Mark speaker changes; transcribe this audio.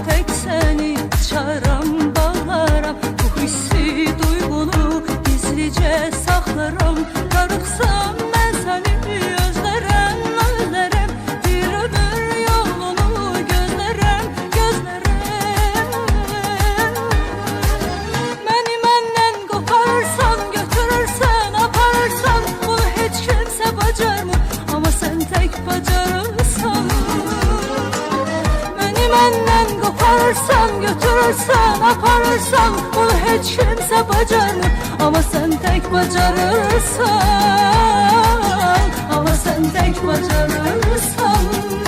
Speaker 1: tek seni çağıram, bağlaram. Bu hissi, duygunu gizlice saklarım. Darıxsam ben seni özlerem, özlerem. Bir ömür yolunu gözlerem, gözlerem. Beni menden koparsan, götürürsen, aparırsan, bunu hiç kimse bacarmır, ama sen tek bacarırsan. Beni menden koparsan, götürürsen, aparırsan, bunu hiç kimse bacarmır, ama sen tek bacarırsan, ama sen tek bacarırsan.